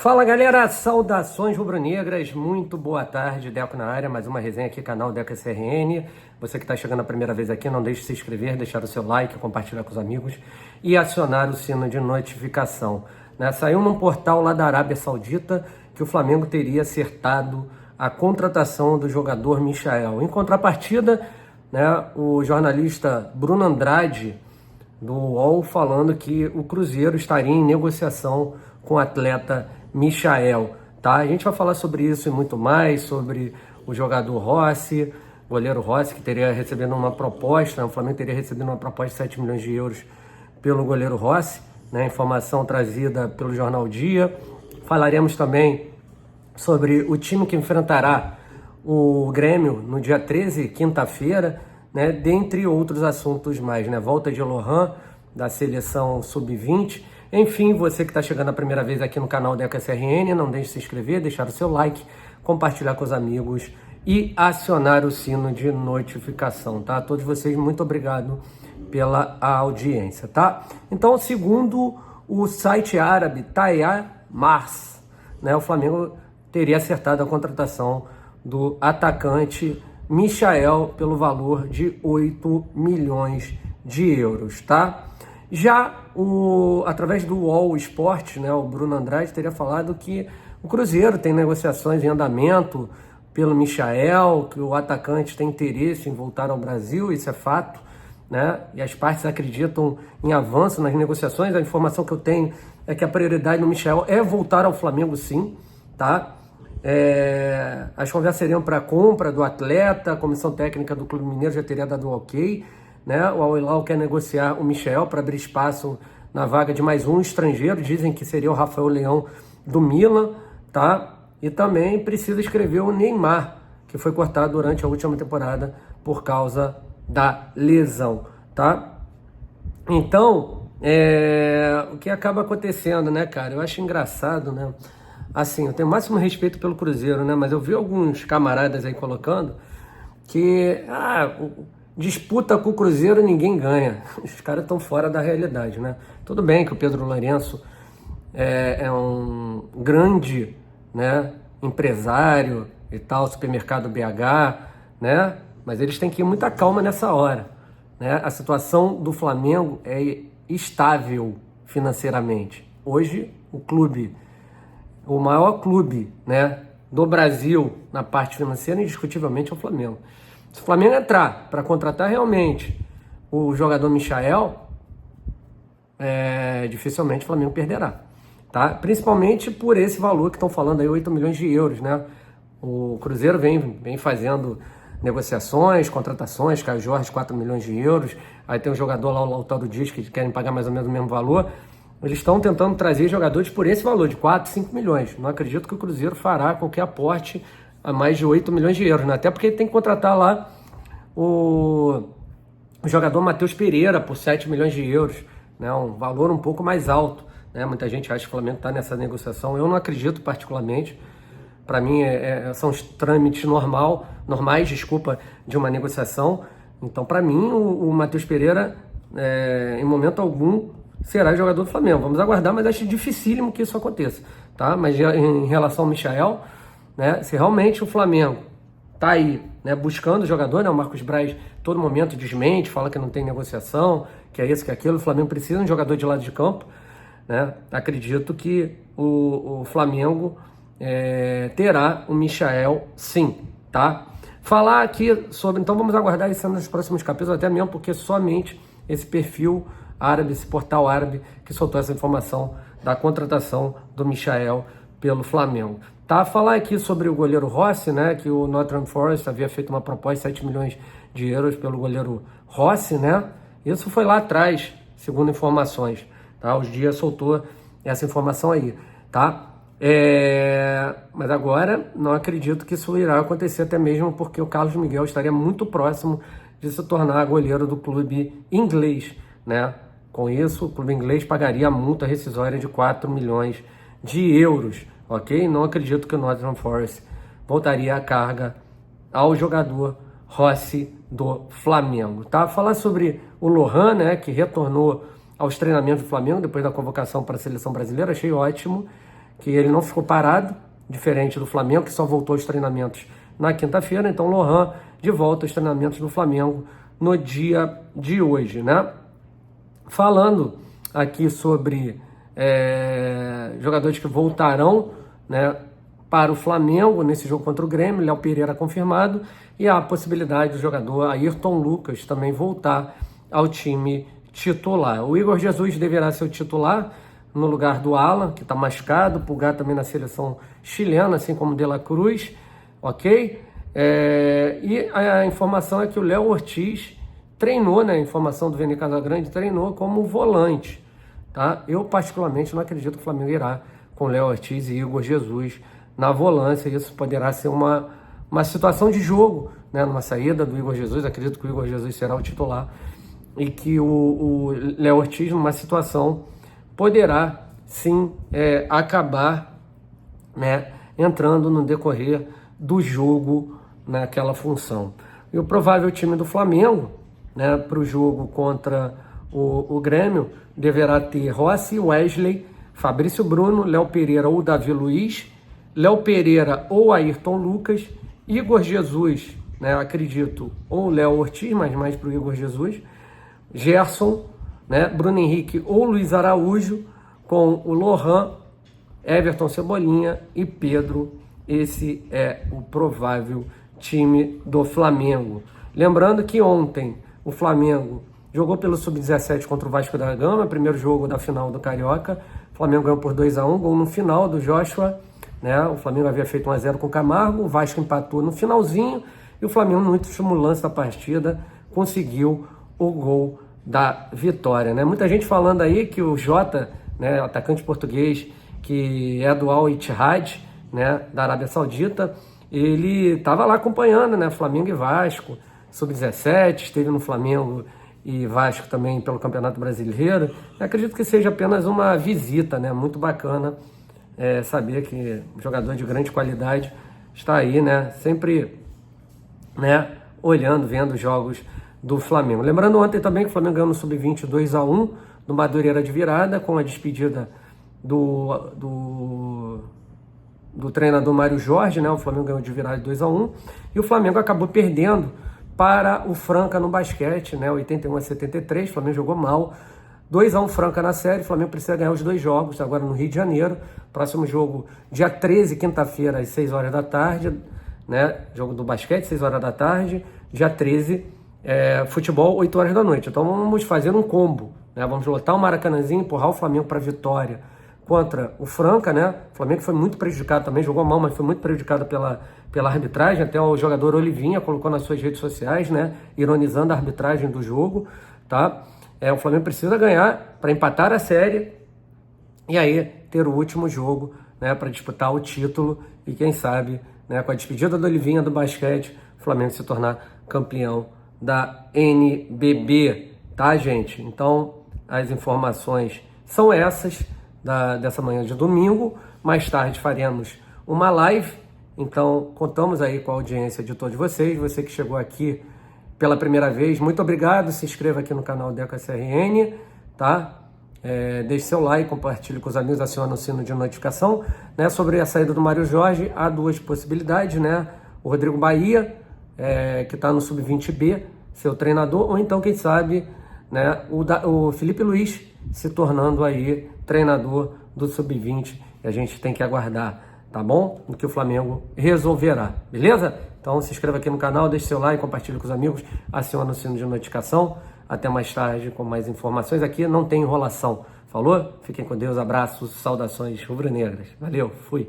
Fala galera, saudações rubro-negras, muito boa tarde, Deco na área, mais uma resenha aqui, canal Deco SRN. Você que está chegando a primeira vez aqui, não deixe de se inscrever, deixar o seu like, compartilhar com os amigos e acionar o sino de notificação. Saiu num portal lá da Arábia Saudita que o Flamengo teria acertado a contratação do jogador Michael. Em contrapartida, o jornalista Bruno Andrade, do UOL, falando que o Cruzeiro estaria em negociação com o atleta Michael, tá? A gente vai falar sobre isso e muito mais, sobre o jogador Rossi, goleiro Rossi, que teria recebido uma proposta, o Flamengo teria recebido uma proposta de 7 milhões de euros pelo goleiro Rossi, informação trazida pelo Jornal Dia. Falaremos também sobre o time que enfrentará o Grêmio no dia 13, quinta-feira, dentre outros assuntos mais, volta de Lohan, da seleção sub-20. Enfim, você que está chegando a primeira vez aqui no canal Deco SRN, não deixe de se inscrever, deixar o seu like, compartilhar com os amigos e acionar o sino de notificação, tá? A todos vocês, muito obrigado pela audiência, tá? Então, segundo o site árabe Taya Mars, o Flamengo teria acertado a contratação do atacante Michael pelo valor de 8 milhões de euros, tá? Já através do UOL Esporte, o Bruno Andrade teria falado que o Cruzeiro tem negociações em andamento pelo Michael, que o atacante tem interesse em voltar ao Brasil, isso é fato, e as partes acreditam em avanço nas negociações. A informação que eu tenho é que a prioridade do Michael é voltar ao Flamengo, sim, tá? As conversas seriam para a compra do atleta, a comissão técnica do Clube Mineiro já teria dado ok, o Al Hilal quer negociar o Michael para abrir espaço na vaga de mais um estrangeiro, dizem que seria o Rafael Leão do Milan, tá? E também precisa escrever o Neymar, que foi cortado durante a última temporada por causa da lesão, tá? Então, o que acaba acontecendo, cara? Eu acho engraçado, Assim, eu tenho o máximo respeito pelo Cruzeiro, mas eu vi alguns camaradas aí colocando que disputa com o Cruzeiro ninguém ganha. Os caras estão fora da realidade, Tudo bem que o Pedro Lourenço é um grande, empresário e tal, supermercado BH, mas eles têm que ir muita calma nessa hora, A situação do Flamengo é estável financeiramente. Hoje, o maior clube, do Brasil na parte financeira, indiscutivelmente, é o Flamengo. Se o Flamengo entrar para contratar realmente o jogador Michael, dificilmente o Flamengo perderá, tá? Principalmente por esse valor que estão falando aí, 8 milhões de euros, O Cruzeiro vem fazendo negociações, contratações, Caio Jorge, 4 milhões de euros, aí tem um jogador lá, o Lautaro Dias, que querem pagar mais ou menos o mesmo valor. Eles estão tentando trazer jogadores por esse valor, de 4, 5 milhões. Não acredito que o Cruzeiro fará qualquer aporte a mais de 8 milhões de euros, Até porque ele tem que contratar lá o jogador Matheus Pereira por 7 milhões de euros, Um valor um pouco mais alto, Muita gente acha que o Flamengo está nessa negociação. Eu não acredito particularmente. Para mim, são os trâmites normais, de uma negociação. Então, para mim, o Matheus Pereira, em momento algum, será jogador do Flamengo. Vamos aguardar, mas acho dificílimo que isso aconteça, tá? Mas em relação ao Michael, se realmente o Flamengo tá aí, buscando o jogador, o Marcos Braz todo momento desmente, fala que não tem negociação, que é isso, que é aquilo, o Flamengo precisa de um jogador de lado de campo, Acredito que o Flamengo terá o Michael, sim, tá? Falar aqui sobre, então vamos aguardar isso nos próximos capítulos, até mesmo porque somente esse perfil árabe, esse portal árabe que soltou essa informação da contratação do Michael pelo Flamengo. Tá? Falar aqui sobre o goleiro Rossi, que o Nottingham Forest havia feito uma proposta de 7 milhões de euros pelo goleiro Rossi, Isso foi lá atrás, segundo informações, tá? Os Dias soltou essa informação aí, tá? Mas agora não acredito que isso irá acontecer, até mesmo porque o Carlos Miguel estaria muito próximo de se tornar goleiro do clube inglês, Com isso, o clube inglês pagaria a multa rescisória de 4 milhões de euros, ok? Não acredito que o Nottingham Forest voltaria a carga ao jogador Rossi do Flamengo, tá? Falar sobre o Lohan, que retornou aos treinamentos do Flamengo depois da convocação para a seleção brasileira, achei ótimo que ele não ficou parado, diferente do Flamengo, que só voltou aos treinamentos na quinta-feira. Então, Lohan de volta aos treinamentos do Flamengo no dia de hoje, né? Falando aqui sobre jogadores que voltarão, né, para o Flamengo nesse jogo contra o Grêmio, Léo Pereira confirmado, e a possibilidade do jogador Ayrton Lucas também voltar ao time titular. O Igor Jesus deverá ser o titular no lugar do Alan, que está machucado, Pulgar também na seleção chilena, assim como De La Cruz, ok? E a informação é que o Léo Ortiz treinou, né? A informação do Vene Casagrande, treinou como volante, tá? Eu particularmente não acredito que o Flamengo irá com Léo Ortiz e Igor Jesus na volância. Isso poderá ser uma situação de jogo, né? Numa saída do Igor Jesus, acredito que o Igor Jesus será o titular e que o Léo Ortiz, numa situação, poderá sim acabar, né, entrando no decorrer do jogo naquela função. E o provável time do Flamengo, né, para o jogo contra o Grêmio deverá ter Rossi, Wesley, Fabrício Bruno, Léo Pereira ou Davi Luiz, Léo Pereira ou Ayrton Lucas, Igor Jesus, né, acredito, ou Léo Ortiz, mas mais para o Igor Jesus, Gerson, né, Bruno Henrique ou Luiz Araújo, com o Lohan, Everton Cebolinha e Pedro. Esse é o provável time do Flamengo. Lembrando que ontem o Flamengo jogou pelo Sub-17 contra o Vasco da Gama, primeiro jogo da final do Carioca. O Flamengo ganhou por 2-1, gol no final do Joshua, né? O Flamengo havia feito 1-0 com o Camargo, o Vasco empatou no finalzinho e o Flamengo, no último lance da partida, conseguiu o gol da vitória, né? Muita gente falando aí que o Jota, né, atacante português, que é do Al Ittihad, né, da Arábia Saudita, ele estava lá acompanhando, né, Flamengo e Vasco, Sub-17, esteve no Flamengo e Vasco também pelo Campeonato Brasileiro. Eu acredito que seja apenas uma visita, né, muito bacana saber que um jogador de grande qualidade está aí, né, sempre, né, olhando, vendo os jogos do Flamengo. Lembrando ontem também que o Flamengo ganhou no Sub-20 2-1 do Madureira de virada, com a despedida do treinador Mário Jorge, né? O Flamengo ganhou de virada de 2-1 e o Flamengo acabou perdendo para o Franca no basquete, né? 81-73, o Flamengo jogou mal, 2-1 Franca na série. O Flamengo precisa ganhar os 2 jogos agora no Rio de Janeiro. Próximo jogo dia 13, quinta-feira, às 6 horas da tarde, né? Jogo do basquete, 6 horas da tarde. Dia 13, futebol, 8 horas da noite. Então vamos fazer um combo, né? Vamos lotar o Maracanãzinho, empurrar o Flamengo para a vitória contra o Franca, né? O Flamengo foi muito prejudicado também, jogou mal, mas foi muito prejudicado pela arbitragem. Até o jogador Olivinha colocou nas suas redes sociais, né, ironizando a arbitragem do jogo, tá? O Flamengo precisa ganhar para empatar a série e aí ter o último jogo, né, para disputar o título e quem sabe, né, com a despedida do Olivinha do basquete, o Flamengo se tornar campeão da NBB, tá, gente? Então, as informações são essas dessa manhã de domingo. Mais tarde faremos uma live, então contamos aí com a audiência de todos vocês. Você que chegou aqui pela primeira vez, muito obrigado, se inscreva aqui no canal Deca CRN, tá? Deixe seu like, compartilhe com os amigos, acione o sino de notificação, né? Sobre a saída do Mário Jorge, há 2 possibilidades, né? O Rodrigo Bahia, que está no Sub-20B, seu treinador, ou então, quem sabe, né, o Felipe Luiz se tornando aí treinador do Sub-20, e a gente tem que aguardar, tá bom? O que o Flamengo resolverá, beleza? Então se inscreva aqui no canal, deixe seu like, compartilhe com os amigos, acione o sino de notificação. Até mais tarde com mais informações. Aqui não tem enrolação, falou? Fiquem com Deus, abraços, saudações rubro-negras. Valeu, fui!